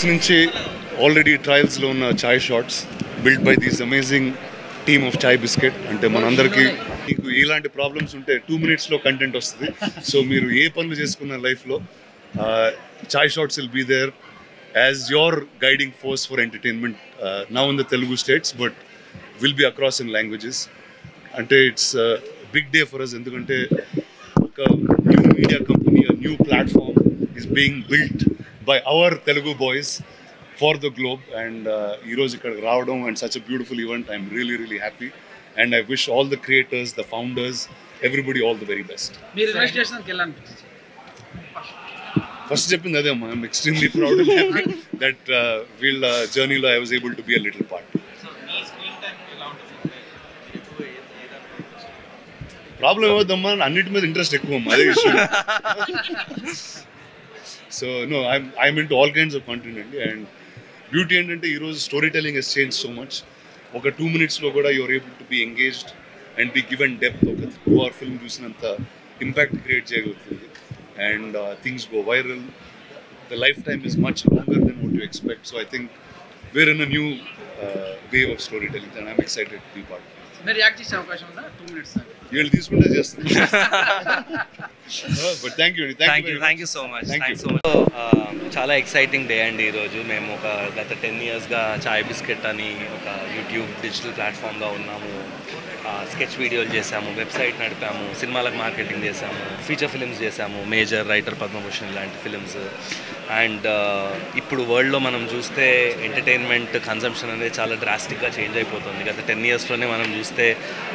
నుంచి ఆల్రెడీ ట్రయల్స్లో ఉన్న Chai Shorts build by this amazing team of Chai Biscuit. అంటే మనందరికీ మీకు ఇలాంటి ప్రాబ్లమ్స్ ఉంటే 2 minutesలో కంటెంట్ వస్తుంది. సో మీరు ఏ పనులు చేసుకున్న లైఫ్లో Chai Shorts will be there as your guiding force for entertainment now in the Telugu states but will be across in languages. అంటే it's big day for us. ఎందుకంటే ఒక new media company, new platform is being built by our Telugu boys for the globe, and heroes ikkada raavadam and such a beautiful event. I'm really happy, and I wish all the creators, the founders, everybody all the very best. meer registration ki ella anpinchindi first cheppindi ade amma. I'm extremely proud and happy that we'll journey lo I was able to be a little part. so nee screen time ela untundi problem ఏమవుతుందమ్మా, అన్నిటి మీద interest ఎక్కువ అమ్మా, అదే విషయం. So no I'm into all kinds of content అండి. And beauty ఏంటంటే ఈరోజు story telling has change so much. ఒక 2 minutesలో కూడా you're able to be engaged and be given depth. ఒక 2 hour ఫిల్మ్ చూసినంత ఇంపాక్ట్ క్రియేట్ చేయగలుగుతుంది. And things go viral. The life time is much longer than what you expect. So I think wear in a new wave of storytelling and I'm excited to be part. మీరు react చేసే అవకాశం ఉందా 2 minutes sir? వీళ్ళు తీసుకుంటే చేస్తాను. But thank you so much. చాలా exciting day అండి ఈరోజు. మేము గత 10 yearsగా చాయ్ బిస్కెట్ అని ఒక యూట్యూబ్ డిజిటల్ ప్లాట్ఫామ్లో ఉన్నాము. స్కెచ్ వీడియోలు చేసాము, వెబ్సైట్ నడిపాము, సినిమాలకు మార్కెటింగ్ చేసాము, ఫీచర్ ఫిలిమ్స్ చేసాము, మేజర్ రైటర్ పద్మభూషణ్ లాంటి ఫిలిమ్స్. అండ్ ఇప్పుడు వరల్డ్లో మనం చూస్తే ఎంటర్టైన్మెంట్ కన్జంప్షన్ అనేది చాలా డ్రాస్టిక్గా చేంజ్ అయిపోతుంది. గత 10 yearsలోనే మనం చూస్తే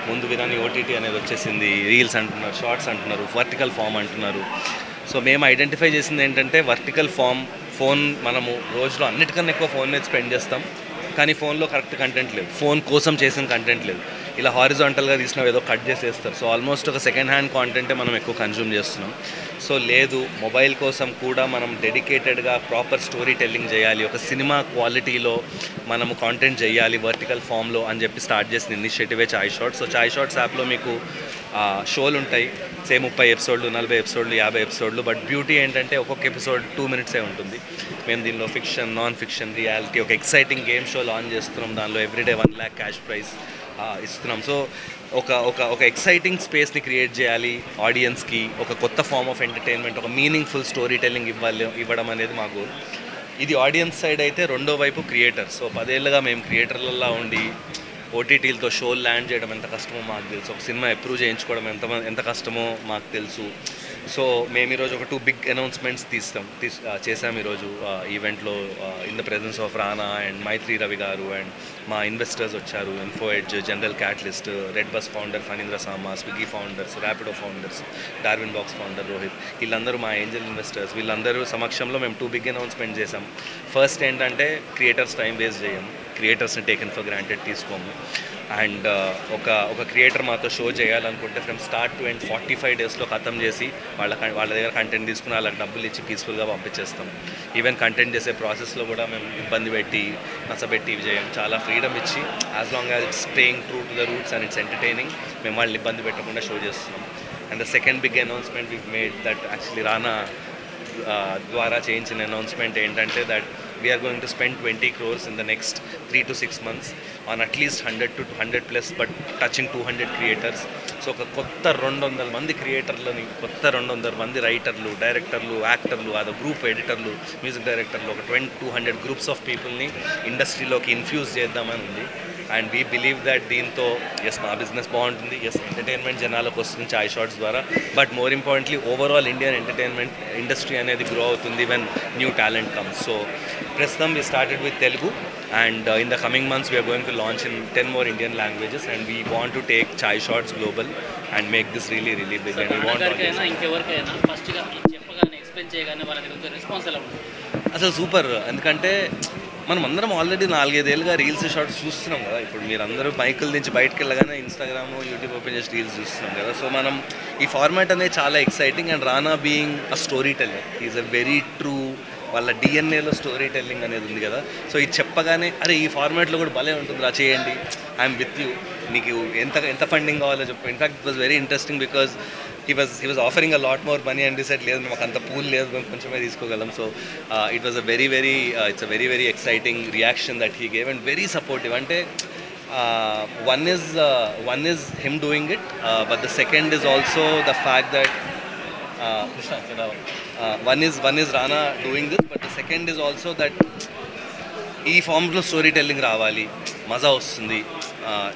ముందు విధాని ఓటీటీ అనేది వచ్చేసింది, రీల్స్ అంటున్నారు, షార్ట్స్ అంటున్నారు, వర్టికల్ ఫామ్ అంటున్నారు. సో మేము ఐడెంటిఫై చేసింది ఏంటంటే వర్టికల్ ఫోన్ మనము రోజులో అన్నిటికన్నా ఎక్కువ ఫోన్ మీద స్పెండ్ చేస్తాం, కానీ ఫోన్లో కరెక్ట్ కంటెంట్ లేదు, ఫోన్ కోసం చేసిన కంటెంట్ లేదు. ఇలా హారిజాంటల్గా తీసినా ఏదో కట్ చేసేస్తారు. సో ఆల్మోస్ట్ ఒక సెకండ్ హ్యాండ్ కాంటెంటే మనం ఎక్కువ కన్జ్యూమ్ చేస్తున్నాం. సో లేదు, మొబైల్ కోసం కూడా మనం డెడికేటెడ్గా ప్రాపర్ స్టోరీ టెల్లింగ్ చేయాలి, ఒక సినిమా క్వాలిటీలో మనము కాంటెంట్ చేయాలి వర్టికల్ ఫామ్లో అని చెప్పి స్టార్ట్ చేసిన ఇనిషియేటివే చాయ్ షార్ట్స్. సో చాయ్ షార్ట్స్ యాప్లో మీకు షోలు ఉంటాయి, 30 episodes, 40 episodes, 50 episodes. But beauty ఏంటంటే ఒక్కొక్క ఎపిసోడ్ 2 minutes ఉంటుంది. మేము దీనిలో ఫిక్షన్, నాన్ ఫిక్షన్, రియాలిటీ, ఒక ఎక్సైటింగ్ గేమ్ షో లాంచ్ చేస్తున్నాం. దానిలో ఎవ్రీడే 1 lakh క్యాష్ ప్రైజ్ ఇస్తున్నాం. సో ఒక ఎక్సైటింగ్ స్పేస్ని క్రియేట్ చేయాలి ఆడియన్స్కి, ఒక కొత్త ఫామ్ ఆఫ్ ఎంటర్టైన్మెంట్, ఒక మీనింగ్ఫుల్ స్టోరీ టెల్లింగ్ ఇవ్వడం అనేది మా గోల్. ఇది ఆడియన్స్ సైడ్ అయితే. రెండో వైపు క్రియేటర్స్. సో 10 ఏళ్ళుగా మేము క్రియేటర్లలో ఉండి ఓటీటీలతో షోలు ల్యాండ్ చేయడం ఎంత కష్టమో మాకు తెలుసు, ఒక సినిమా అప్రూవ్ చేయించుకోవడం ఎంత కష్టమో మాకు తెలుసు. సో మేము ఈరోజు ఒక 2 big announcements చేసాం ఈరోజు ఈవెంట్లో. In the presence of Rana and Mythri Ravi గారు అండ్ మా ఇన్వెస్టర్స్ వచ్చారు, Info Edge, General Catalyst, Red Bus founder Phanindra Sama, Swiggy founders, Rapido founders, Darwin Box founder Rohit, వీళ్ళందరూ మా ఏంజల్ ఇన్వెస్టర్స్. వీళ్ళందరూ సమక్షంలో మేము 2 big announcements చేసాం. ఫస్ట్ ఏంటంటే క్రియేటర్స్ టైం వేస్ట్ చేయం, క్రియేటర్స్ని టేకెన్ ఫర్ గ్రాంటెడ్ తీసుకోము. అండ్ ఒక క్రియేటర్ మాతో షో చేయాలనుకుంటే ఫ్రమ్ స్టార్ట్ టు ఎండ్ 45 daysలో ఖతం చేసి వాళ్ళ దగ్గర కంటెంట్ తీసుకుని వాళ్ళకి డబ్బులు ఇచ్చి పీస్ఫుల్గా పంపించేస్తాం. ఈవెన్ కంటెంట్ చేసే ప్రాసెస్లో కూడా మేము ఇబ్బంది పెట్టి నచ్చబెట్టి ఇవి చేయం. చాలా ఫ్రీడమ్ ఇచ్చి as long as it's staying true to the roots and it's entertaining, మేము వాళ్ళని ఇబ్బంది పెట్టకుండా షో చేస్తున్నాం. And the second big announcement we made that actually Rana ద్వారా చేయించిన అనౌన్స్మెంట్ ఏంటంటే that we are going to spend 20 crores in the next 3 to 6 months on at least 100 to 100+ but touching 200 creators. So ఒక కొత్త 200 మంది క్రియేటర్లని, కొత్త 200 మంది రైటర్లు, డైరెక్టర్లు, యాక్టర్లు, అదో గ్రూప్ ఎడిటర్లు, మ్యూజిక్ డైరెక్టర్లు, ఒక 200 గ్రూప్స్ ఆఫ్ పీపుల్ని ఇండస్ట్రీలోకి ఇన్ఫ్యూజ్ చేద్దామని ఉంది. అండ్ వీ బిలీవ్ దట్ దీంతో ఎస్ మా బిజినెస్ బాగుంటుంది, ఎస్ ఎంటర్టైన్మెంట్ జనాలకు వస్తుంది చాయ్ షార్ట్స్ ద్వారా, but more importantly overall Indian entertainment industry అనేది గ్రో అవుతుంది when new talent comes. So ప్రస్తుతం we started with Telugu and in the coming months we are going to launch in 10 more Indian languages and we want to take Chai Shots global and make this really big. And we want ఇంకెవరికైనా ఫస్ట్గా చెప్పగానే explain చేయగానే వాళ్ళ దగ్గర response ఎలా ఉంటుంది? అసలు super. ఎందుకంటే మనం అందరం ఆల్రెడీ 4-5 ఏళ్ళుగా రీల్స్ షార్ట్స్ చూస్తున్నాం కదా. ఇప్పుడు మీరు అందరూ మైకుల నుంచి బయటకు వెళ్ళగానే ఇన్స్టాగ్రామ్, యూట్యూబ్ ఓపెన్ చేసి రీల్స్ చూస్తున్నాం కదా. సో మనం ఈ ఫార్మాట్ అనేది చాలా exciting. And Rana being a story teller, is a very true, వాళ్ళ డిఎన్ఏలో స్టోరీ టెల్లింగ్ అనేది ఉంది కదా. సో ఇది చెప్పగానే అరే ఈ ఫార్మాట్లో కూడా భలే ఉంటుంది రా, చేయండి, ఐఎమ్ విత్ యూ, నీకు ఎంత ఫండింగ్ కావాలో చెప్పు. In fact it was very interesting because he was offering a lot more money and he said లేదు మాకు అంత పూల్ లేదు మేము కొంచెమే తీసుకోగలం. So it was a very very it's a very very exciting reaction that he gave and very supportive. అంటే one is him doing it, but the second is also the fact that one is Rana doing this, but the second is also that ఈ ఫామ్లో story telling రావాలి, మజా వస్తుంది,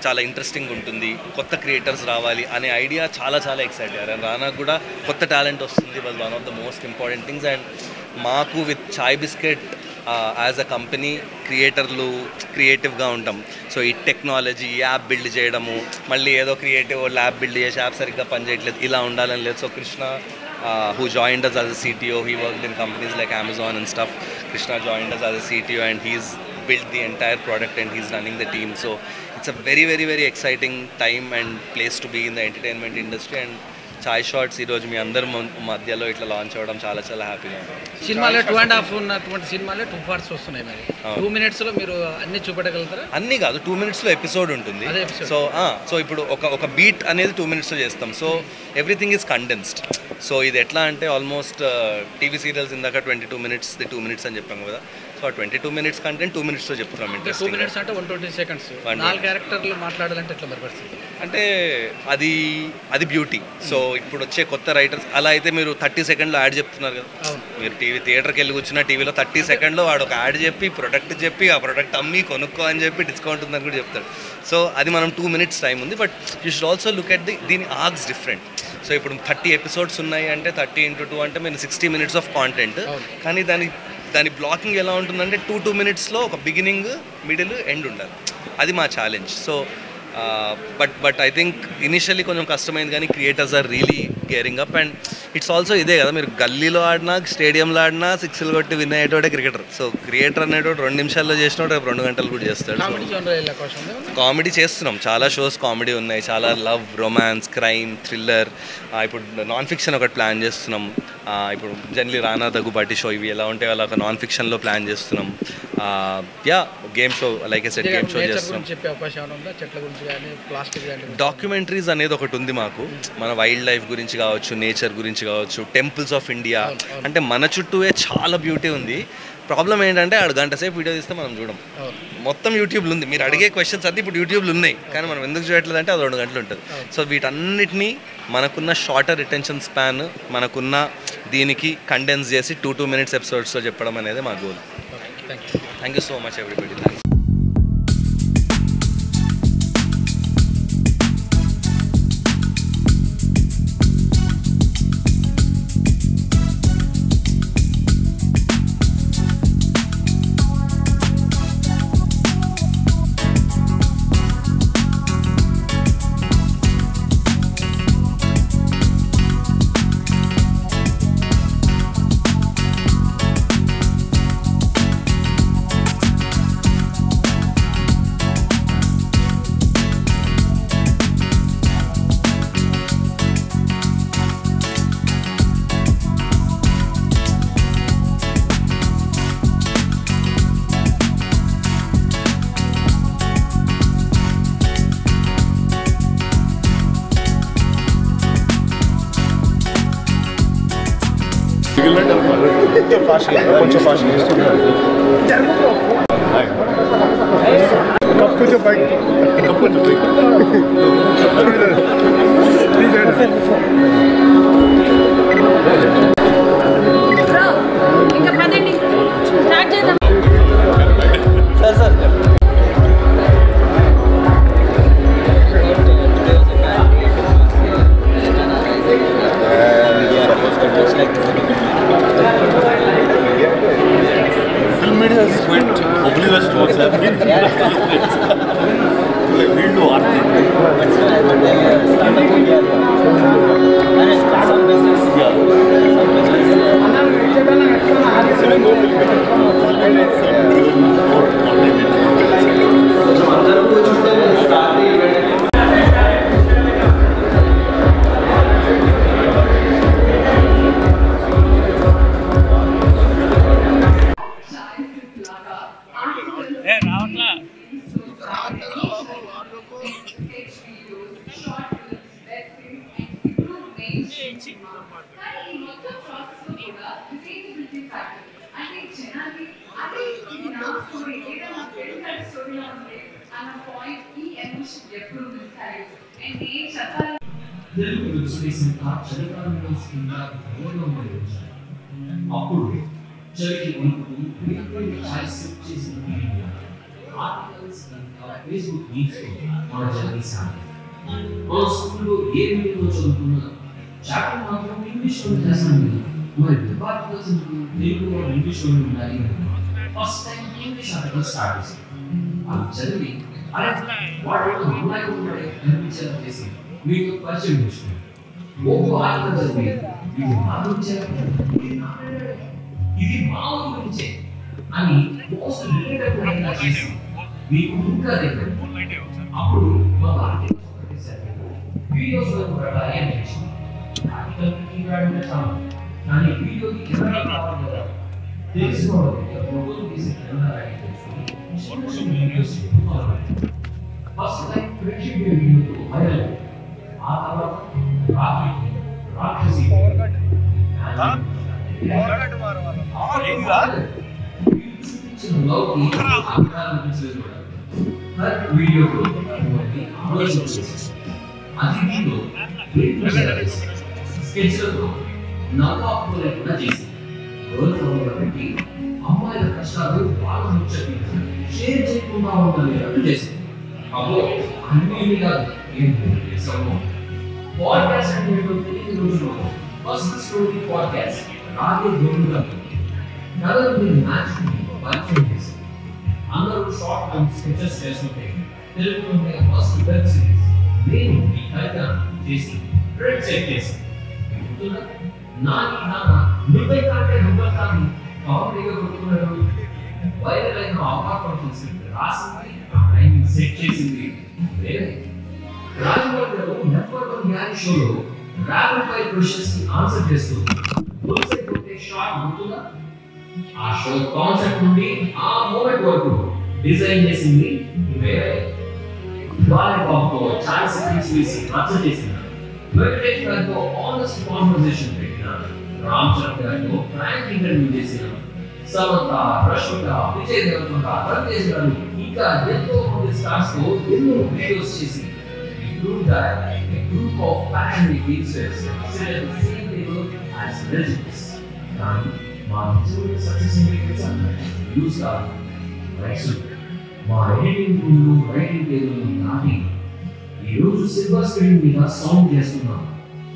చాలా interesting ఉంటుంది, కొత్త creators రావాలి అనే ఐడియా చాలా చాలా ఎక్సైట్ అయ్యారు. అండ్ రానాకు కూడా కొత్త టాలెంట్ వస్తుంది, was one of the most important things. And మాకు with Chai Biscuit as a company క్రియేటివ్గా ఉంటాం. సో ఈ టెక్నాలజీ యాప్ బిల్డ్ చేయడము, మళ్ళీ ఏదో క్రియేటివ్ ల్యాబ్ బిల్డ్ చేసి యాప్ సరిగ్గా పనిచేయట్లేదు, ఇలా ఉండాలని లేదు. So Krishna who joined us as a CTO, he worked in companies like Amazon and stuff. Krishna joined us as a CTO and he's built the entire product and he's running the team. So it's a very very very exciting time and place to be in the entertainment industry. And Chai shorts ఈరోజు మీ అందరి మధ్యలో ఇట్లా launch అవ్వడం చాలా చాలా హ్యాపీగా ఉంది. సినిమాలో 2.5 ఉన్నటువంటి సినిమాలో 2 parts వస్తున్నాయి. మరి 2 minutesలో మీరు అన్ని చూపెట్టగలుగుతారా? అన్నీ కాదు, 2 minutesలో ఎపిసోడ్ ఉంటుంది. సో ఇప్పుడు ఒక బీట్ అనేది 2 minutesలో చేస్తాం. So everything is condensed. So ఇది ఎట్లా అంటే ఆల్మోస్ట్ టీవీ సీరియల్స్ ఇందాక 22 minutes 2 minutes అని చెప్పాము కదా. సో 22 minutes కంటెంట్ 2 minutesలో చెప్తున్నాం. 2 minutes అంటే 120 seconds 4 క్యారెక్టర్లు మాట్లాడాలంటే ఎట్లా మరి పరిస్థితి? అంటే అది బ్యూటీ. సో ఇప్పుడు వచ్చే కొత్త రైటర్స్ అలా అయితే మీరు 30 seconds యాడ్ చెప్తున్నారు కదా. మీరు థియేటర్కి వెళ్ళి కూర్చున్న టీవీలో 30 seconds వాడు ఒక యాడ్ చెప్పి ప్రొడక్ట్ చెప్పి ఆ ప్రొడక్ట్ అమ్మి కొనుక్కో అని చెప్పి డిస్కౌంట్ ఉందని కూడా చెప్తాడు. సో అది మనం 2 minutes టైం ఉంది. But you should also look at దీని ఆర్క్స్ డిఫరెంట్. సో ఇప్పుడు 30 episodes ఉన్నాయి అంటే 30 into 2 అంటే మీరు 60 minutes ఆఫ్ కాంటెంట్. కానీ దాని బ్లాకింగ్ ఎలా ఉంటుందంటే 2 minutesలో ఒక బిగినింగ్ మిడిల్ ఎండ్ ఉండాలి. అది మా challenge. So but I think initially కొంచెం కష్టమైంది, కానీ creators are really gearing up. And it's also ఇదే కదా, మీరు గల్లీలో ఆడినా స్టేడియంలో ఆడినా 6లు కొట్టి విన్ అయ్యేటోడే క్రికెటర్. సో క్రియేటర్ అనేటోడు 2 నిమిషాల్లో చేసినోడు 2 గంటలు కూడా చేస్తాడు. కామెడీ చేస్తున్నాం, చాలా షోస్ కామెడీ ఉన్నాయి, చాలా లవ్, రొమాన్స్, క్రైమ్, థ్రిల్లర్. ఇప్పుడు నాన్ ఫిక్షన్ ఒకటి ప్లాన్ చేస్తున్నాం. ఇప్పుడు జనరలీ రానా దగ్గుబాటి షో ఇవి ఎలా ఉంటే అలా ఒక నాన్ ఫిక్షన్లో ప్లాన్ చేస్తున్నాం. Game show like I said game show చేస్తున్నాం. డాక్యుమెంటరీస్ అనేది ఒకటి ఉంది మాకు, మన వైల్డ్ లైఫ్ గురించి కావచ్చు, నేచర్ గురించి కావచ్చు, టెంపుల్స్ ఆఫ్ ఇండియా. అంటే మన చుట్టూవే చాలా బ్యూటీ ఉంది. ప్రాబ్లం ఏంటంటే 1 గంట సేపు వీడియో తీస్తే మనం చూడం. మొత్తం యూట్యూబ్లో ఉంది. మీరు అడిగే క్వశ్చన్స్ అన్నీ ఇప్పుడు యూట్యూబ్లో ఉన్నాయి, కానీ మనం ఎందుకు చూడట్లేదు అంటే అది 2 గంటలు ఉంటుంది. సో వీటన్నిటినీ మనకున్న షార్టర్ రిటెన్షన్ స్పాన్, మనకున్న దీనికి కండెన్స్ చేసి 2 minutes ఎపిసోడ్స్లో చెప్పడం అనేది మా goal. Thank you so much everybody. Thanks. కొంచెం ఫాస్ట్ కొంచెం పైకి ఇంకా పదండి స్టార్ట్ చేద్దాం. Sir film media is quite oblivious to what's happening. వీళ్ళు రావట్లా అప్పుడు ఏదైనా పెళ్ళి స్టోరీలో ఉంటే అన్న పాయింట్ ఈ ఎమోషన్ ఎప్పుడు మిస్ అయ్యేది అండ్ ఏం చెప్పాలి తెలుగు వెబ్ సిరీస్ ఇంకా చలికాలంలో వస్తుందా భయంగా ఉండేది. అప్పుడు చలికి వణుకుతూ ఫ్రీక్వెంట్ చాయిస్ సెట్ చేసిన వీడియో ఆర్టికల్స్ ఇంకా ఫేస్బుక్ రీల్స్ మన జర్నీ సాగింది. మన స్కూల్లో ఏ మీడియంలో చదువుతున్నా చాప్టర్ మాత్రం ఇంగ్లీష్లో చేస్తాను. మరి వెబ్ ఆర్టికల్స్ తెలుగులో ఇంగ్లీష్లో ఉండాలి. First time English article start చేశాను. అది చదివి అరే వాడు అమ్మాయి కూడా కనిపించేలా చేసి మీకు పరిచయం చేస్తుంది. ఓ ఆర్టికల్ చదివి ఇది మా గురించే, ఇది మా ఊరి గురించే అని మోస్ట్ రిలేటబుల్ అయ్యేలా చేసి మీకు ఇంకా దగ్గర అప్పుడు మా ఆర్టికల్స్ వీడియోస్ కూడా ఏం చేసి ఆర్టికల్ కీవర్డ్ చాలు, కానీ వీడియోకి కెమెరా కావాలి కదా తెలుసుకోవాలి. ఫోటోలు తీసి కెమెరా ఫస్ట్ టైం ఫ్రెండ్షిప్ వీడియోతో వైరల్. ఆ తర్వాత రాక్షసి వీడియోలో స్కెచ్లతో నవ్వు లేకుండా చేసి పెట్టి అమ్మాయిల కష్టాలు వాళ్ళ ముచ్చటి షేర్ చేయకుండా ఉండలేదని చేసింది. అప్పుడు అన్ని కాదు ఏం పాడ్కాస్ట్ అంటే తెలియని రోజుల్లో ఫస్ట్ స్టోరీ పాడ్కాస్ట్ రాగే దొంగగా కథలు మీరు మ్యాచ్ పరిచయం చేసి అందరూ షార్ట్ టర్మ్ స్కెచెస్ చేస్తుంటే తెలుగులోనే ఫస్ట్ వెబ్ సిరీస్ నేను ఈ కవిత చేసి ట్రెండ్ సెట్ చేశాను. నాన్న నువ్వే కంటే నువ్వే కానీ కామెడీగా కొట్టుకున్నాడు. వైరల్ అయిన అపార్ట్మెంట్స్ రాసింది, ఆ టైమింగ్ సెట్ చేసింది వేరే. రాజమౌళిలో నెంబర్ 1 మ్యాన్ షోలో ర్యాపిడ్ ఫైర్ క్వశ్చన్స్ కి ఆన్సర్ చేస్తూ బుల్సెట్ కొట్టే షాట్ గుర్తుందా? ఆ షో కాన్సెప్ట్ నుండి ఆ మూమెంట్ వరకు డిజైన్ చేసింది వేరే. బాలీబాబ్తో ఛాన్స్ సీక్వెన్స్ వేసి రచ్చ చేసిన, వెంకటేష్ గారితో ఆనెస్ట్ కాన్వర్సేషన్ పెట్టిన, రామ్ చరణ్ గారితో ఫ్రాంక్ ఇంటర్వ్యూ చేసిన, సమంత, రష్మిక, విజయ్ దేవరకొండ, రవితేజ్ గారు ఇంకా ఎంతో మంది స్టార్స్ తో ఎన్నో వీడియోస్ చేసి proved that a group of passionate teachers sit at the same table as legends. And my true success indicators are used up like so. My editing room, writing table, nothing. ఈ రోజు silver screen మీద song చేస్తున్నాం.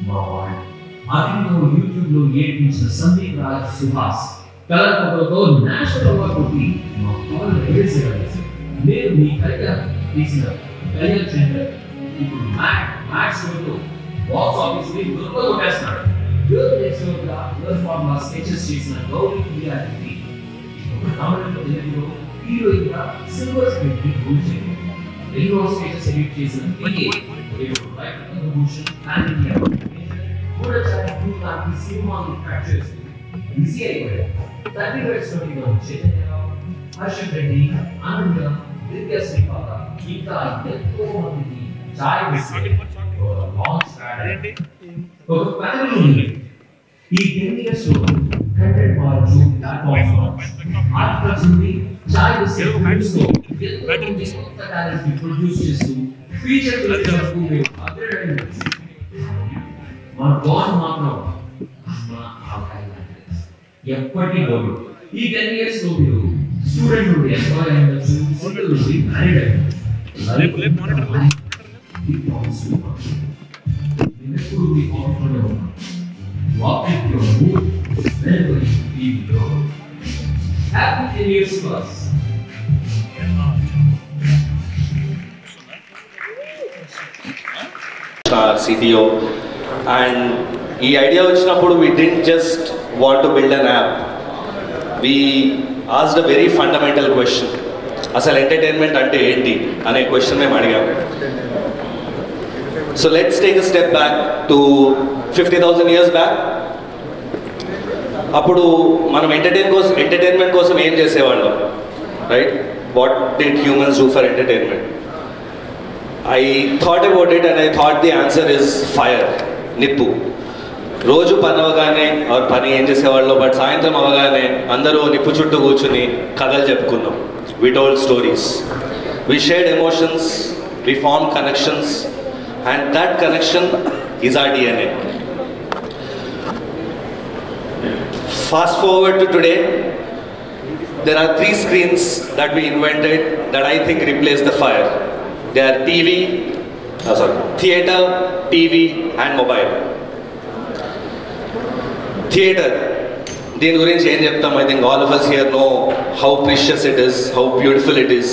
మా వాడు అదిలో YouTube లో ఏడ్పించిన Sandeep Raj Suhas colour ఫోటోతో నేషనల్ అవార్డు కొట్టి మా కాల్ ఎగరేసేయాలి. నేను మీ కైగా తీసిన కెరియర్ సెంటర్ ఇప్పుడు మ్యాక్స్ లో బాక్స్ ఆఫీస్ ని దుర్గా కొట్టేస్తున్నాడు. గర్ల్ నెక్స్ట్ లో గర్ల్ ఫార్ములా స్కెచెస్ చేసిన గౌరీ క్రియాటివిటీ ఇప్పుడు తమిళంలో తెలుగులో హీరోయిన్ గా సిల్వర్ స్క్రీన్ ని రూల్ చేయండి. ఎన్నో స్కెచెస్ ఎడిట్ చేసిన పికే ఇప్పుడు రైట్ కంట్రిబ్యూషన్ అండ్ ఇండియా కూడా చాలా టూ లాంటి సినిమాని ట్రాక్ చేస్తూ బిజీ అయిపోయాడు. 30 ఇయర్స్ లో చైతన్యరావు, హర్షద్ రెడ్డి, ఆనంద, దివ్య శ్రీపాద ఇంకా ఎంతో మందికి చాయ్ బిస్కెట్ లాంచ్ స్ట్రాటజీ ఒక ప్యానల్ ఉంది. ఈ 10 ఇయర్స్ లో కంటెంట్ మార్చు ప్లాట్ఫామ్స్ ఆర్టికల్స్ ఉంది. చాయ్ బిస్కెట్ ఫిల్మ్స్ లో ఎంతో కొత్త టాలెంట్ ని ప్రొడ్యూస్ చేస్తూ ఫీచర్ ఫిల్మ్స్ వరకు మీరు అప్గ్రేడ్ అయ్యారు. మన బాండ్ మాత్రం ఎప్పటికీ పోదు. ఈ 10 ఇయర్స్ లో మీరు స్టూడెంట్ నుండి ఎంప్లాయ్ అయ్యొచ్చు, సింగిల్ నుండి మ్యారీడ్ అయ్యొచ్చు. ఎప్పుడు మీ కాన్ఫిడెంట్ ఉన్నాం. Walk with your mood whenever you feel low. Happy 10 years plus. CTO and ఈ ఐడియా వచ్చినప్పుడు we didn't just want to build an app. We asked a very fundamental question. అసలు entertainment అంటే ఏంటి అనే question మేము అడిగాము. So let's take a step back to 50,000 years back. అప్పుడు మనం ఎంటర్టైన్మెంట్ కోసం ఏం చేసేవాళ్ళం, right? What did humans do for entertainment? I thought about it and I thought the answer is fire, nippu. రోజు పని అవగానే పని ఏం చేసేవాళ్ళు, బట్ సాయంత్రం అవగానే అందరూ నిప్పు చుట్టూ కూర్చుని కథలు చెప్పుకున్నాం. We told stories, we shared emotions, we form connections, and that connection is our DNA. Fast forward to today, there are 3 screens that we invented that I think replace the fire. They are theater, TV and mobile. Theater, దీని గురించి ఏం చెప్తాం? I think all of us here know how precious it is, how beautiful it is.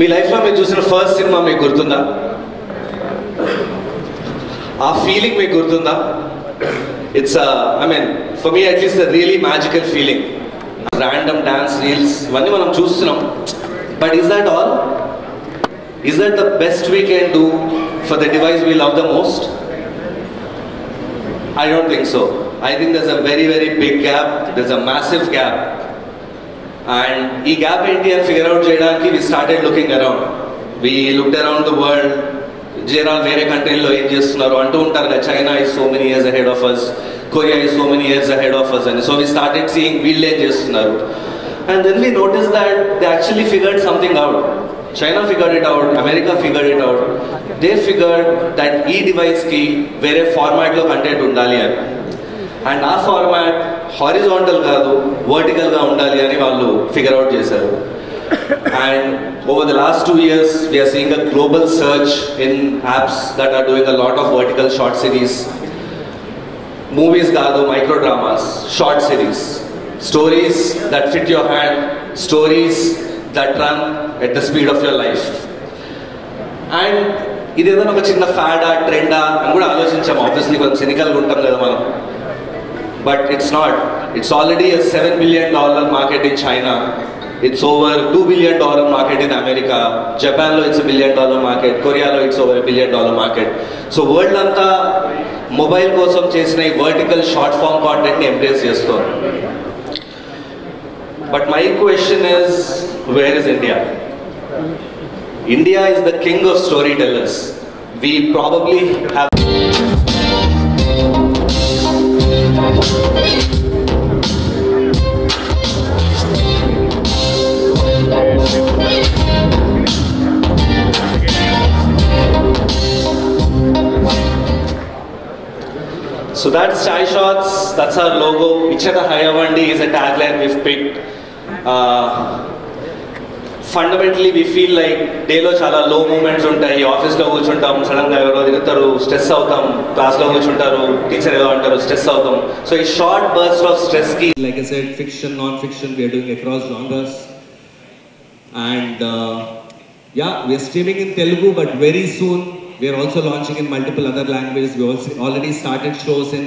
మీ లైఫ్లో మీరు చూసిన first cinema మీకు గుర్తుందా? ఆ ఫీలింగ్ మీకు గుర్తుందా? It's for me at least a really magical feeling. Random dance reels, ఇవన్నీ మనం చూస్తున్నాం. But is that all? Is that the best we can do for the device we love the most? I don't think so. I think there's a very, very big gap. There's a massive gap. And ఈ gap ఏంటి అని figure out చేయడానికి we started looking around. We looked around the world. జనాలు వేరే కంట్రీల్లో ఏం చేస్తున్నారు అంటూ ఉంటారు కదా, China is so many years ahead of us, Korea is so many years ahead of us అని. సో వీ స్టార్టెడ్ సీయింగ్ వీళ్ళు ఏం చేస్తున్నారు. And then we notice that they actually figured something out. China figured it out, America figured it out. They figured that ఈ డివైస్కి వేరే ఫార్మాట్లో content ఉండాలి అని. అండ్ ఆ ఫార్మాట్ హారిజాంటల్ కాదు, వర్టికల్గా ఉండాలి అని వాళ్ళు ఫిగర్ అవుట్ చేశారు. And over the last 2 years, we are seeing a global surge in apps that are doing a lot of vertical short series. Movies kaadu, micro dramas, short series. Stories that fit your hand, stories that run at the speed of your life. And ఇదేదో ఒక చిన్న ఫ్యాడా, ట్రెండా అని కూడా ఆలోచించాం. Obviously కొంచెం సినికల్గా ఉంటాం కదా మనం. But it's not. It's already a $7 billion market in China. It's over $2 billion market in America. Japan lo it's a $1 billion market. Korea lo it's over $1 billion market. So world anta mobile kosam chesina vertical short form content ni embrace chestunaru. But my question is, where is India? India is the king of storytellers. We probably have So that's Chai Shots, that's our logo. Ichata Hayavandi is a tagline we've picked. Fundamentally we feel like day lo chala low moments untayi. Office lo కూర్చుంటాం, sudden గా ఎవరో దిగుతారు, stress అవుతాం. Class లో కూర్చుంటారు, teacher ఏదో అంటారు, stress అవుతాం. So a short burst of stress ki, like I said, fiction, non-fiction, we are doing across genres. And yeah, we are streaming in Telugu, but very soon we are also launching in multiple other languages. We also already started shows in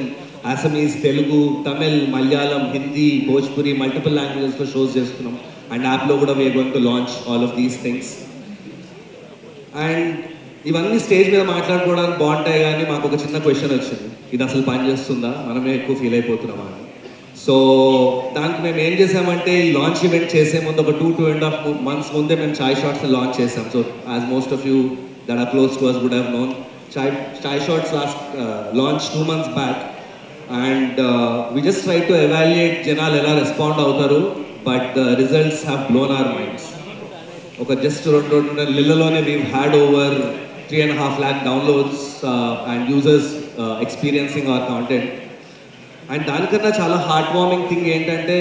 Assamese, Telugu, Tamil, Malayalam, Hindi, Bhojpuri, multiple languages for shows చేస్తున్నాం. And app lo kuda we are going to launch all of these things. And ఇవన్నీ stage మీద మాట్లాడుకోవడానికి బాగుంటాయి, కానీ మాకు ఒక చిన్న question వచ్చింది, ఇది అసలు పని చేస్తుందా, మనమే ఎక్కువ ఫీల్ అయిపోతున్నామా అని. సో దానికి మేము ఏం చేసామంటే, ఈ లాంచ్ ఈవెంట్ చేసే ముందు ఒక 2.5 months ముందే మేము చాయ్ షాట్స్ లాంచ్ చేసాం. So as most of you that are close to us would have known, Chai Shots last launched 2 months back, and we just tried to evaluate janal ela respond avutaru, but the results have blown our minds. Okay, just to lillalone we've had over 3.5 lakh downloads and users experiencing our content. And దానికన్నా చాలా heart warming thing ఏంటంటే,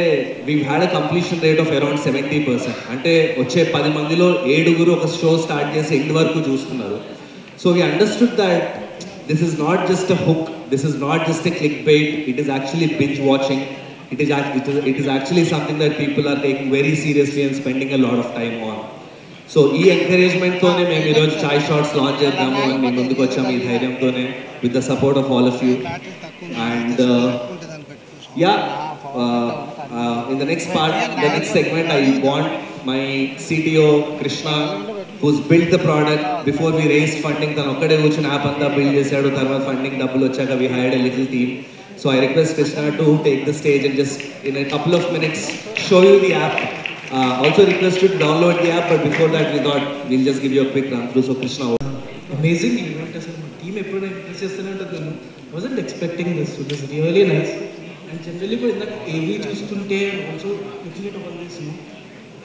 we've had a completion rate of around 70%. అంటే వచ్చే 10 మందిలో 7 ఒక show start చేసి end వరకు చూస్తున్నారు. So we understood that this is not just a hook, this is not just a clickbait, it is actually binge watching. It is actually something that people are taking very seriously and spending a lot of time on. So ఈ ఎంకరేజ్మెంట్తోనే మేము ఈరోజు చాయ్ shots launch చేద్దాము అని మేము ముందుకు వచ్చాము, ఈ ధైర్యంతోనే, with the support of all of you. And in the next part, the next segment, I want my CTO Krishna, who's built the product before we raised funding. Tanu okkade kuchuni app anta build chesadu, tarvata funding double vachaka we hired a little team. So I request Krishna to take the stage and just in a couple of minutes show you the app. Also request you to download the app, but before that we thought we'll just give you a quick run through. So Krishna, amazing event. అసలు మా team ఎప్పుడైనా interest చేస్తూనే ఉంటుంది. wasn't expecting this, so this is really nice. And generally in the AV చూస్తుంటే also looking at all this,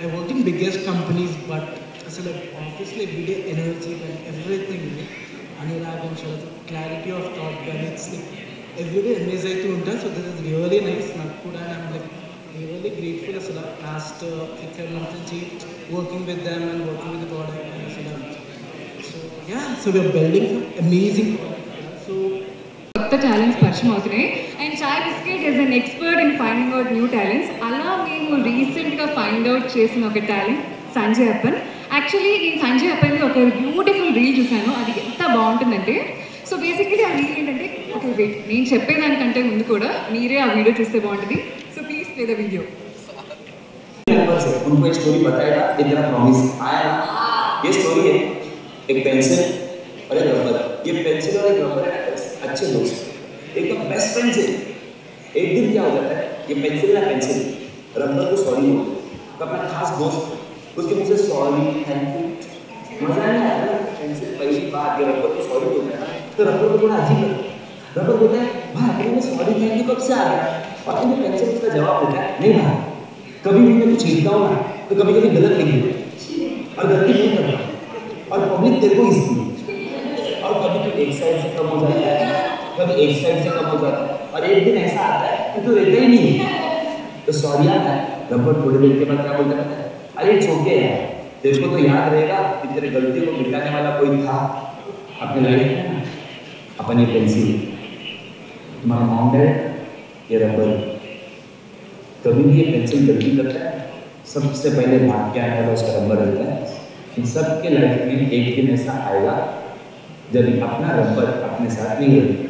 I work in biggest companies, but అసలు ఆఫీస్లో everyday energy and everything, అనురాగం, clarity of thought, and it's like everyday amaze అవుతూ ఉంటాను. So this is really nice. నాకు కూడా I'm like really grateful అసలు last 6 months నుంచి working with them and working with the product. So yeah, so we are building some amazing product. So కొత్త talents పరిచయం అవుతున్నాయి. And chai biscuit is an expert in finding out new talents. అలా మేము రీసెంట్గా find out చేసిన ఒక talent Sanjay upon. Actually నేను సంజయ్ అప్పన్ది ఒక బ్యూటిఫుల్ రీల్ చూశాను. అది ఎంత బాగుంటుందంటే, సో బేసికలీ ఆ రీల్ ఏంటంటే, ఓకే వెయిట్, నేను చెప్పేదానికంటే ముందు కూడా మీరే ఆ వీడియో చూస్తే బాగుంటుంది. So please play the video. उनको एक स्टोरी बताएगा, एक तेरा प्रॉमिस आया ना, ये स्टोरी है एक पेंसिल और एक रबर. ये पेंसिल और एक रबर है अच्छे दोस्त, एकदम बेस्ट फ्रेंड्स है. एक दिन क्या हो जाता है, ये पेंसिल ना पेंसिल रबर को सॉरी बोलता है. तो अपना खास दोस्त उसके मुझसे सॉरी थैंक यू, मजा नहीं आया ना. पेंसिल पहली बार ये रबर को सॉरी बोलता है तो रबर को थोड़ा अजीब लगता है. रबर बोलता है भाई अपने में सॉरी थैंक यू कब से आ गया, और अपने पेंसिल उसका जवाब देता है नहीं भाई, कभी भी मैं कुछ लिखता हूँ ना तो कभी कभी गलत लिख देता और गलती नहीं करता, और पब्लिक तेरे को इसलिए, और कभी तो एक साइड से कम हो जाता है, कभी एक साइड से कम हो जाता है, और एक दिन ऐसा आता है कि तो रहता ही नहीं है. तो सॉरी आता है, रबर थोड़ी देर के बाद क्या बोलता है, अरे छोटे है तेरे को तो याद रहेगा कि तेरे गलती को मिटाने वाला कोई था अपने लाइफ में. अपन ये पेंसिल, तुम्हारा माउंटेन, ये रबर, कभी भी ये पेंसिल गलती करता है सबसे पहले भाग के आने वाला उसका रबर रहता है. इन सब के लाइफ में एक दिन ऐसा आएगा जब अपना रबर अपने साथ नहीं रहता,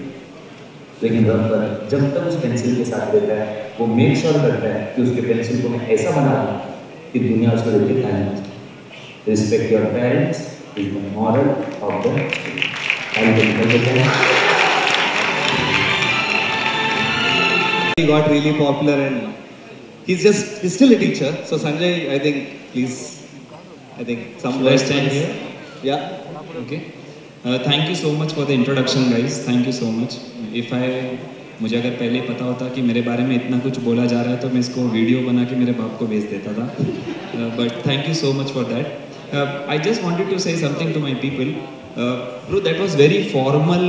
लेकिन रबर जब तक उस पेंसिल के साथ रहता है वो मेक श्योर करता है कि उसके पेंसिल को मैं ऐसा बना दूँ कि दुनिया उसको देख के खाने. Respect your parents is the moral of the He got really popular and he's still a teacher. So Sanjay, I think some words here. Yeah. Okay. Thank you so much for the introduction, guys. Thank you so much. मुझे अगर पहले पता होता कि मेरे बारे में इतना कुछ बोला जा रहा है तो मैं इसको वीडियो बना के मेरे बाप को भेज देता था. But thank you so much for that. I just wanted to say something to my people. Bro, that was very formal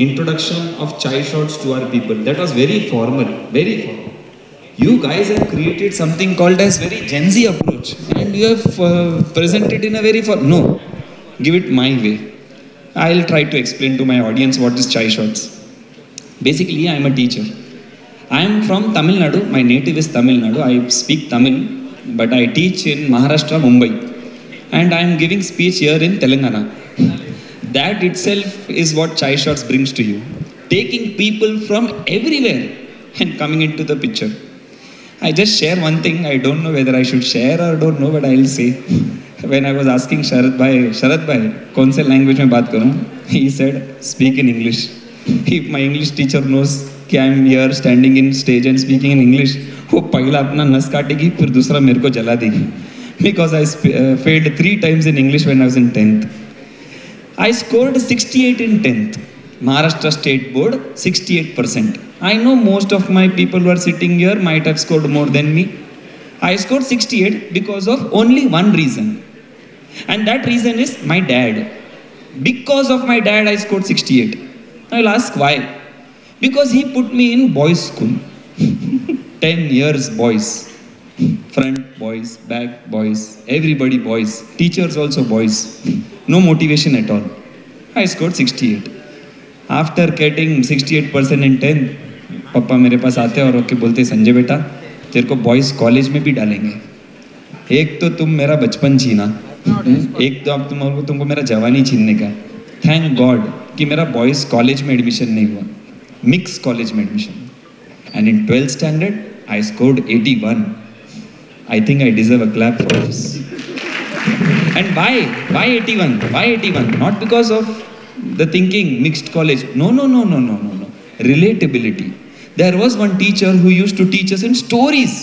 introduction of chai shots to our people. That was very formal, very formal. You guys have created something called as very Gen Z approach, and you have presented in a very no. Give it my way. I'll try to explain to my audience what is chai shots. Basically, I am a teacher. I am from Tamil Nadu. My native is Tamil Nadu. I speak Tamil, but I teach in Maharashtra, Mumbai, and I am giving speech here in Telangana. That itself is what chai shots brings to you. Taking people from everywhere and coming into the picture. I just share one thing. I don't know whether I should share or don't know, but I'll say. When I was asking Sharad bhai, kaun se language mein baat karu? He said, speak in English. If my English teacher knows कि I am here standing in stage and speaking in English, वो पहला अपना नस काटेगी, फिर दूसरा मेरे को जला देगी. Because I failed 3 times in English when I was in 10th. I scored 68 in 10th. Maharashtra State Board, 68%. I know most of my people who are sitting here might have scored more than me. I scored 68 because of only one reason. And that reason is my dad. Because of my dad, I scored 68. I'll ask why. Because he put me in boys' school. 10 years boys. Front boys, back boys, everybody boys. Teachers also boys. No motivation at all. I scored 68. After getting 68% in 10th, पापा मेरे पास आते और okay बोलते संजय बेटा तेरे को boys college में भी डालेंगे. एक तो तुम मेरा बचपन छीना, एक तो अब तुमको मेरा जवानी छीनने का. थैंक गॉड कि मेरा बॉयज़ कॉलेज में एडमिशन नहीं हुआ, मिक्स कॉलेज में admission. And in 12th standard I scored 81. I think I deserve a clap for this. And why 81? Why 81? Not because of the thinking mixed college. No. Relatability. There was one teacher who used to teach us in stories.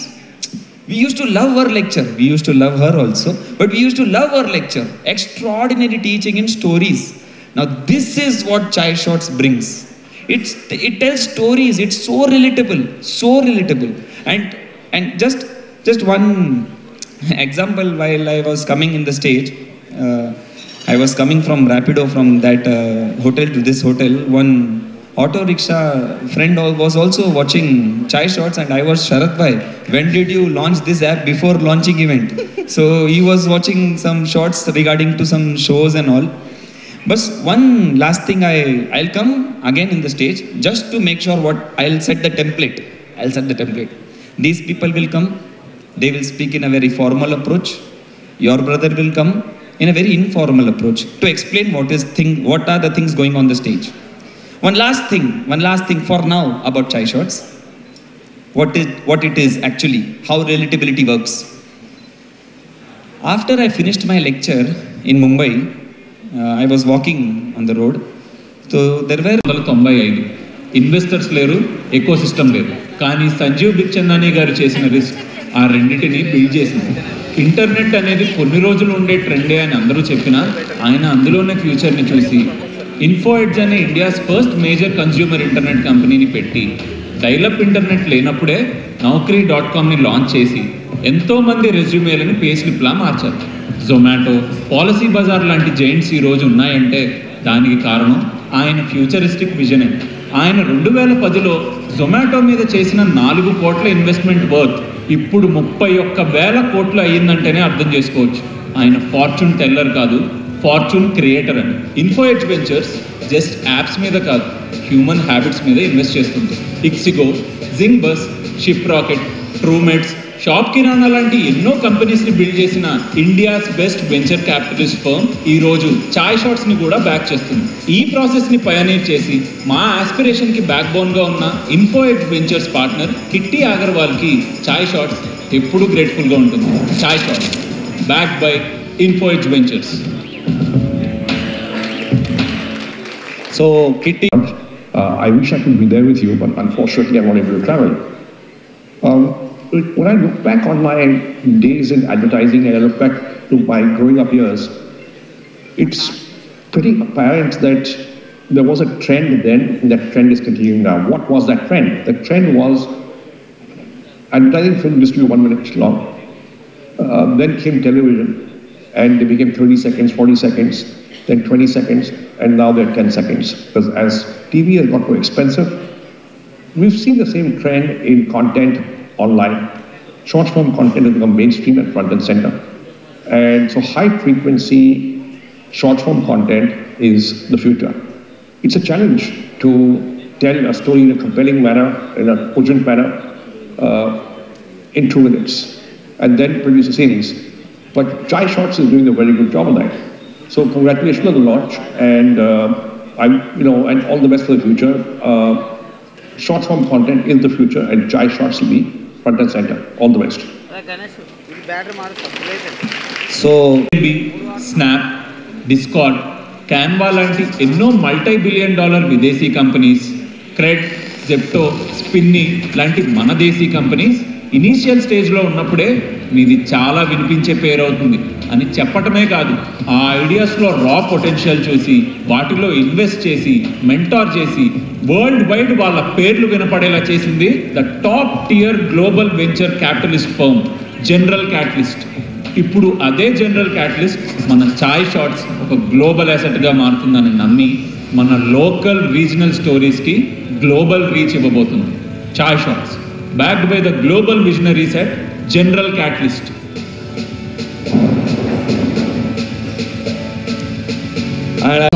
We used to love her lecture. We used to love her also, but we used to love her lecture. Extraordinary teaching in stories. Now this is what chai shots brings. it tells stories. It's so relatable, and just one example. While I was coming in the stage, I was coming from Rapido, from that hotel to this hotel. One auto rickshaw friend was also watching Chai Shots, and I was, Sharath bhai, when did you launch this app before launching event? So he was watching some shots regarding to some shows and all. But one last thing, I'll come again in the stage just to make sure what I'll set the template. These people will come, they will speak in a very formal approach. Your brother will come in a very informal approach to explain what are the things going on the stage. One last thing for now about Chai Shots. What it is actually, how relatability works. After I finished my lecture in Mumbai, I was walking on the road. So there were 95 investors లేరు, eco system లేదు. కానీ సంజీవ్ బిఖ్చందానీ గారు చేసిన risk ఆ రెండింటిని build చేసింది. Internet అనేది కొన్ని రోజులు ఉండే ట్రెండే అని అందరూ చెప్పినా ఆయన అందులోనే ఫ్యూచర్ని చూసి ఇన్ఫో ఎడ్జ్ అనే India's first major consumer internet కంపెనీని పెట్టి, డైలప్ ఇంటర్నెట్ లేనప్పుడే Naukri.comని లాంచ్ చేసి ఎంతోమంది రెజ్యూమేలని పే స్లిప్లా మార్చారు. జొమాటో, పాలసీ బజార్ లాంటి జైంట్స్ ఈరోజు ఉన్నాయంటే దానికి కారణం ఆయన ఫ్యూచరిస్టిక్ విజనే. ఆయన 2010లో జొమాటో మీద చేసిన 4 కోట్ల ఇన్వెస్ట్మెంట్ వర్త్ ఇప్పుడు 31,000 కోట్లు అయ్యిందంటేనే అర్థం చేసుకోవచ్చు. ఆయన ఫార్చ్యూన్ టెల్లర్ కాదు, ఫార్చ్యూన్ క్రియేటర్ అని. Info Edge Ventures just apps మీద కాదు, హ్యూమన్ హ్యాబిట్స్ మీద ఇన్వెస్ట్ చేస్తుంది. Ixigo, Zing Bus, Shiprocket, Truemeds, Shop Kirana లాంటి ఎన్నో కంపెనీస్ని బిల్డ్ చేసిన India's best venture capitalist firm ఈరోజు చాయ్ షాట్స్ని కూడా బ్యాక్ చేస్తుంది. ఈ ప్రాసెస్ని పయనీర్ చేసి మా ఆస్పిరేషన్కి బ్యాక్ బోన్గా ఉన్న Info Edge Ventures partner Kitty అగర్వాల్కి చాయ్ షాట్స్ ఎప్పుడూ గ్రేట్ఫుల్గా ఉంటుంది. Chai Shots backed by Info Edge Ventures. So Kitty, I wish I could be there with you, but unfortunately I'm not able to travel. When I look back on my days in advertising and I look back to my growing up years, it's pretty apparent that there was a trend then, and that trend is continuing now. What was that trend? The trend was advertising film used to be 1 minute long. Then came television, and they became 30 seconds, 40 seconds, then 20 seconds, and now they're 10 seconds. Because as TV has got more expensive, we've seen the same trend in content online. Short form content has become mainstream and front and center. And so high frequency short form content is the future. It's a challenge to tell a story in a compelling manner, in a cogent manner, in 2 minutes, and then produce a series. But Chai Shots is doing a very good job on that. So congratulations on the launch, and and all the best for the future. Short form content is the future, and Chai Shots will be front and center. All the best. So snap, discard, Canva లాంటి ఎన్నో $multi-billion విదేశీ companies, cred, Zepto, స్పిన్ని లాంటి మన దేశీ companies initial స్టేజ్లో ఉన్నప్పుడే మీది చాలా వినిపించే పేరు అవుతుంది అని చెప్పటమే కాదు, ఆ ఐడియాస్లో రా పొటెన్షియల్ చూసి వాటిలో ఇన్వెస్ట్ చేసి మెంటార్ చేసి వరల్డ్ వైడ్ వాళ్ళ పేర్లు వినపడేలా చేసింది the top tier global venture capitalist firm general catalyst. ఇప్పుడు అదే జనరల్ క్యాటలిస్ట్ మన చాయ్ షాట్స్ ఒక గ్లోబల్ అసెట్గా మారుతుందని నమ్మి మన లోకల్ రీజనల్ స్టోరీస్కి గ్లోబల్ రీచ్ ఇవ్వబోతుంది. Chai Shots backed by the global visionary set General Catalyst.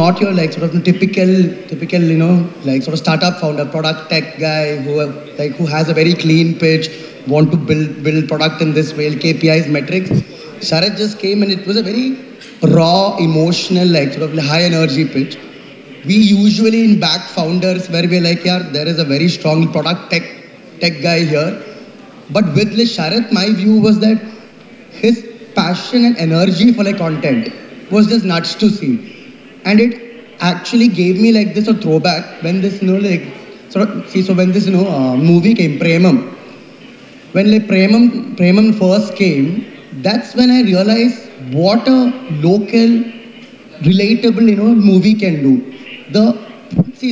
Not your sort of typical sort of startup founder, product tech guy who has a very clean pitch, want to build product in this way, KPIs, metrics. Sharath just came and it was a very raw, emotional, sort of high energy pitch. We usually in back founders where we're like, yeah, there is a very strong product tech guy here. But with Sharath, my view was that his passion and energy for content was just nuts to see. And it actually gave me this a throwback when this, when this, movie came, Premam. When Premam first came, that's when I realized what a local, relatable, movie can do.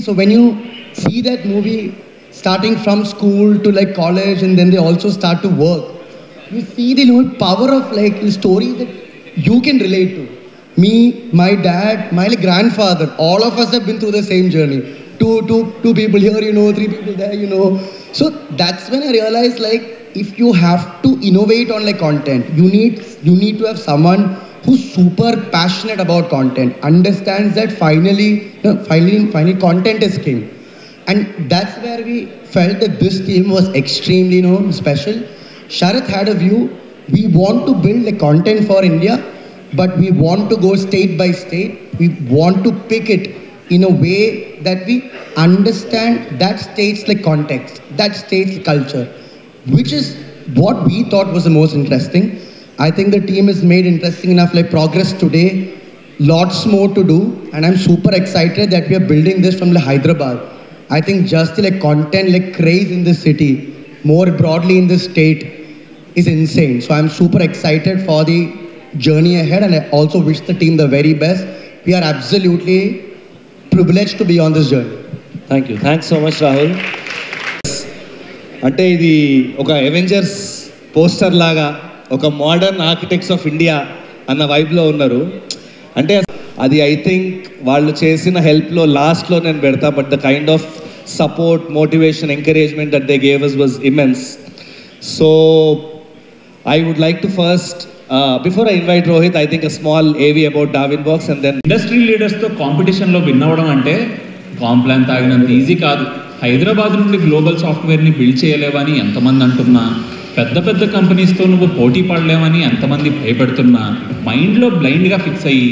So when you see that movie starting from school to like college, and then they also start to work. You see the power of like the story that you can relate to. Me, my dad, my like grandfather, all of us have been through the same journey. Two people here, 3 people there, So that's when I realized like if you have to innovate on like content, you need to have someone who's super passionate about content, understands that finally content is king. And that's where we felt that this team was extremely special. Sharath had a view. We want to build a content for India, but we want to go state by state. We want to pick it in a way that we understand that state's like context, that state's culture, which is what we thought was the most interesting. I think the team has made interesting enough like progress today. Lots more to do, and I'm super excited that we are building this from like Hyderabad. I think just the like content like craze in the city, more broadly in the state, is insane. So I'm super excited for the journey ahead, and I also wish the team the very best. We are absolutely privileged to be on this journey. Thank you. Thanks so much, Rahul. అంటే ఇది ఒక Avengers poster లాగా ఒక modern architects of India అన్న వైబ్లో ఉన్నారు. అంటే అది I think వాళ్ళు చేసిన హెల్ప్లో లాస్ట్లో నేను పెడతా, but the kind of support, motivation, encouragement that they gave us was immense. So I would like to first, before I invite Rohit, I think a small AV about Darwinbox and then... industry లీడర్స్తో కాంపిటీషన్లో win అవ్వడం అంటే Complan తాగినంత easy కాదు. హైదరాబాద్ నుండి global సాఫ్ట్వేర్ని build చేయలేవని ఎంతమంది అంటున్నా, పెద్ద పెద్ద కంపెనీస్తో నువ్వు పోటీ పడలేవని ఎంతమంది భయపెడుతున్నా, మైండ్లో బ్లైండ్గా ఫిక్స్ అయ్యి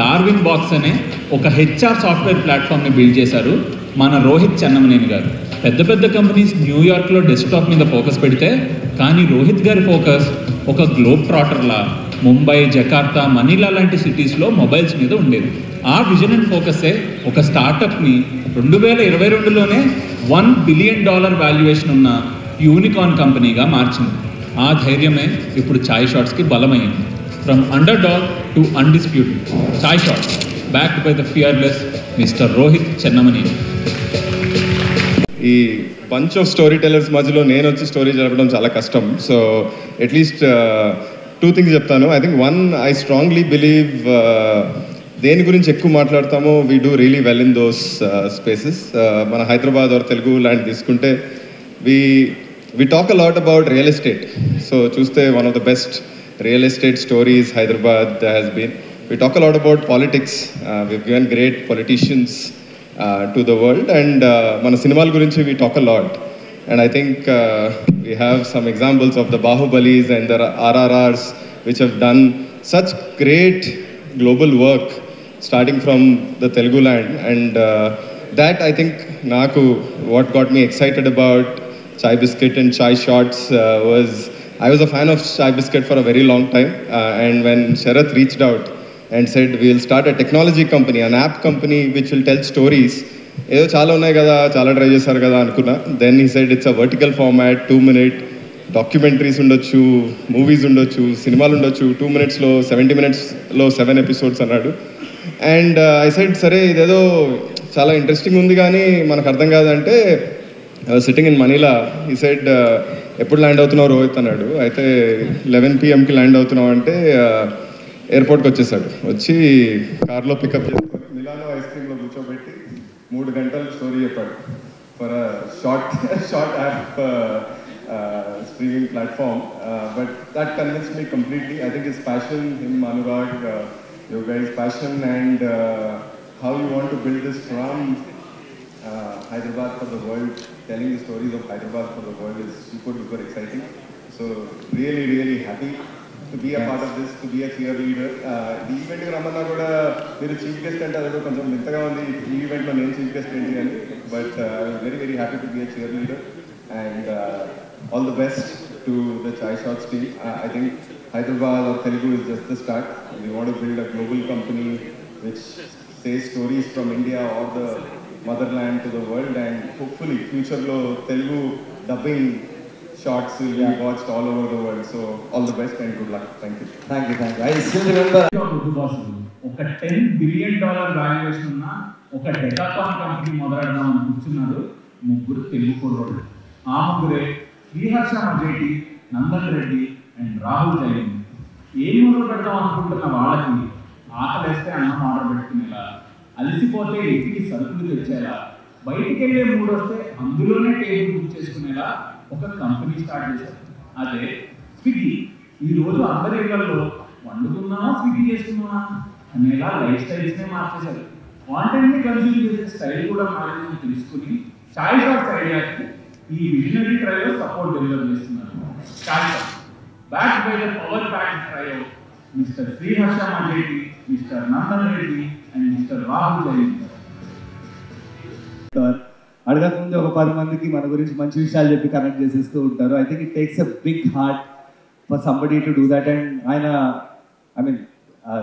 డార్విన్బాక్స్ అనే ఒక హెచ్ఆర్ సాఫ్ట్వేర్ ప్లాట్ఫామ్ని బిల్డ్ చేశారు మన రోహిత్ చెన్నమనేని గారు. పెద్ద పెద్ద కంపెనీస్ న్యూయార్క్లో డెస్క్టాప్ మీద ఫోకస్ పెడితే, కానీ రోహిత్ గారి ఫోకస్ ఒక గ్లోబ్ ట్రాటర్లా ముంబై, జకార్తా, మనీలా లాంటి సిటీస్లో మొబైల్స్ మీద ఉండేది. ఆ విజన్ అండ్ ఫోకసే ఒక స్టార్టప్ని 2022లోనే $1 బిలియన్ వాల్యుయేషన్ ఉన్న యూనికార్న్ కంపెనీగా మార్చింది. ఆ ధైర్యమే ఇప్పుడు చాయ్ షాట్స్కి బలమైంది. From underdog to undisputed, Chai Shots backed by the fearless mister Rohit Chennamaneni. ఈ బంచ్ ఆఫ్ స్టోరీ టెల్లర్స్ మధ్యలో నేను వచ్చి స్టోరీ జరపడం చాలా కష్టం. సో అట్లీస్ట్ 2 థింగ్స్ చెప్తాను. I think 1, I strongly believe దేని గురించి ఎక్కువ మాట్లాడతామో we do really well in those spaces. మన హైదరాబాద్ ఆర్ తెలుగు లాంటి తీసుకుంటే we talk a lot about real estate. So చూస్తే one of the best real estate stories Hyderabad has been. We talk a lot about politics. We've given great politicians to the world, and మన సినిమాల గురించి we talk a lot. And I think we have some examples of the Bahubalis and the RRRs which have done such great global work starting from the Telugu land. And that I think naku what got me excited about Chai Biscuit and Chai Shots was I was a fan of Chai Biscuit for a very long time, and when Sharath reached out and said we'll start a technology company, an app company which will tell stories, ఏదో చాలా ఉన్నాయి కదా, చాలా try చేశారు కదా అనుకున్నా. Then he said it's a vertical format, 2-minute documentaries ఉండొచ్చు, movies ఉండొచ్చు, సినిమాలు ఉండొచ్చు. 2 minutesలో 70 minutesలో 7 episodes అన్నాడు. అండ్ ఐ సెడ్ సరే ఇదేదో చాలా ఇంట్రెస్టింగ్ ఉంది కానీ మనకు అర్థం కాదంటే, sitting in Manila, he said ఎప్పుడు ల్యాండ్ అవుతున్నావు రోహిత్ అన్నాడు. అయితే 11 PM ల్యాండ్ అవుతున్నావు అంటే ఎయిర్పోర్ట్కి వచ్చేసాడు. వచ్చి కార్లో పికప్ చేసుకొని మిలానో ఐస్ క్రీమ్లో కూర్చోబెట్టి 3 గంటలు స్టోరీ చెప్పాడు for short app streaming platform. But that convinced me completely. I think his passion, him, Anurag, your guys' passion, and how you want to build this from Hyderabad for the world, telling the stories of Hyderabad for the world is super duper exciting. So really, really happy to be a part of this, to be a cheerleader. The event Ramana kuda meeru chief guest ante ado koncham mintaga undi ee event lo nenu chief guest enti ani, but I was very, very happy to be a cheerleader. And all the best to the Chai Shots team. I think Hyderabad or Telugu is just the start. We want to build a global company which says stories from India or the motherland to the world, and hopefully future lo Telugu dubbing shots will be watched all over the world. So all the best and good luck. Thank you. Thank you. I still remember. ఒక $10 billion valuation ఉన్న ఒక డెకాథాన్ company మొదలెడదామని కూర్చున్నారు ముగ్గురు తెలుగు కుర్రోళ్ళు. ఆ ముగ్గురే Sriharsha మజేటి, Nandan Reddy and Rahul Jain. ఏం మొదలు పెడదాం అనుకుంటున్న వాళ్ళకి ఆకలేస్తే అన్నం ఆర్డర్ పెట్టుకునేలా, అలసిపోతే ఇంటికి సరుకులు తెచ్చేలా, బయటికి వెళ్ళే మూడు వస్తే అందులోనే టేబుల్ బుక్ చేసుకునేలా ఒక కంపెనీ స్టార్ట్ చేశారు. అదే స్విగ్గీ. ఈరోజు అందరి ఇళ్లలో వండుకున్నామా స్విగ్గీ చేసుకున్నామా అనేలా లైఫ్ స్టైల్స్నే మార్చేశారు. కాంటెంట్ని కన్జ్యూమ్ చేసే స్టైల్ కూడా మారిందని తెలుసుకుని చాయ్ షాప్స్ ఐడియాకి ఈ విజనరీ ట్రైలో సపోర్ట్ డెలివర్ చేస్తున్నారు. Chai Shop backed by the power packed trio mister Sriharsha Majeti, mister Nandan Reddy and mister Rahul Jain. అడగకముందే ఒక 10 మందికి మన గురించి మంచి విషయాలు చెప్పి కనెక్ట్ చేసేస్తూ ఉంటారు. I think it takes a big heart for somebody to do that. And ఆయన ఐ మీన్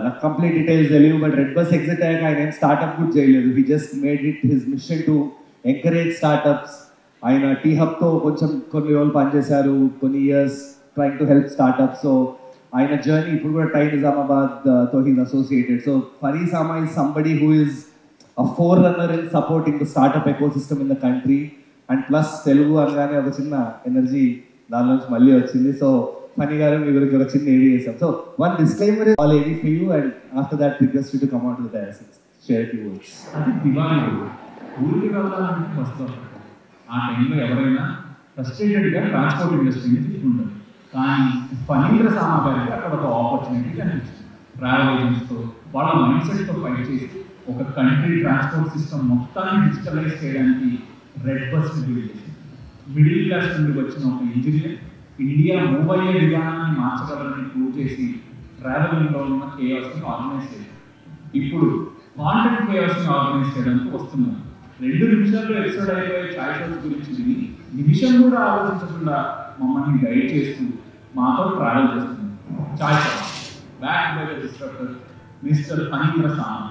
నాకు కంప్లీట్ డీటెయిల్స్ తెలియదు, బట్ రెడ్ బస్ ఎగ్జిట్ అయ్యాక ఆయన ఏం స్టార్ట్అప్ కూడా చేయలేదు. He just made it his mission to encourage startups. ఆయన టీ హబ్తో కొన్ని రోజులు పనిచేశారు, కొన్ని years trying to help startups. So ఆయన జర్నీ ఇప్పుడు కూడా టై నిజామాబాద్తో he's associated. So Phani Sama is somebody who is a forerunner in supporting the startup ecosystem in the country, and plus Telugu అనగానే ఒక చిన్న ఎనర్జీ దాని నుంచి మళ్ళీ వచ్చింది. సో ఫనీ గారు మీ గురించి ఒక చిన్న ఏవి చేసాం. So one disclaimer is all AV for you, and after that request you to come out with the essence, share few words. అది దివాళీ ఊరికి వెళ్ళాలంటే ఫస్ట్ ఆ టైంలో ఎవరైనా ఫ్రస్ట్రేటెడ్గా ట్రాన్స్పోర్ట్ ఇండస్ట్రీని తీసుకుంటారు. కానీ ఫణీంద్ర సామా గారికి అక్కడ ఒక ఆపర్చునిటీ కనిపించింది. ట్రావెల్ ఏజెంట్స్తో వాళ్ళ మైండ్ సెట్తో ఫైట్ చేసి ఒక కంట్రీ ట్రాన్స్పోర్ట్ సిస్టమ్ మొత్తాన్ని డిజిటలైజ్ చేయడానికి రెడ్ బస్ని బిల్డ్ చేసింది. మిడిల్ క్లాస్ నుండి వచ్చిన ఒక ఇంజనీర్ ఇండియా మూవ్ అయ్యే విధానాన్ని మార్చగలరని ప్రూవ్ చేసి ట్రావెలింగ్లో ఉన్న కేఆస్ని ఆర్గనైజ్ చేశారు. ఇప్పుడు కాంటెంట్ కేఆస్ని ఆర్గనైజ్ చేయడానికి వస్తున్నారు. 2 నిమిషాల్లో ఎపిసోడ్ అయిపోయే చాయ్ షోస్ గురించి విని నిమిషం కూడా ఆలోచించకుండా మమ్మల్ని గైడ్ చేస్తూ మాతో ట్రావెల్ చేస్తుంది Chai show back by the disruptor mister Phanindra Sama.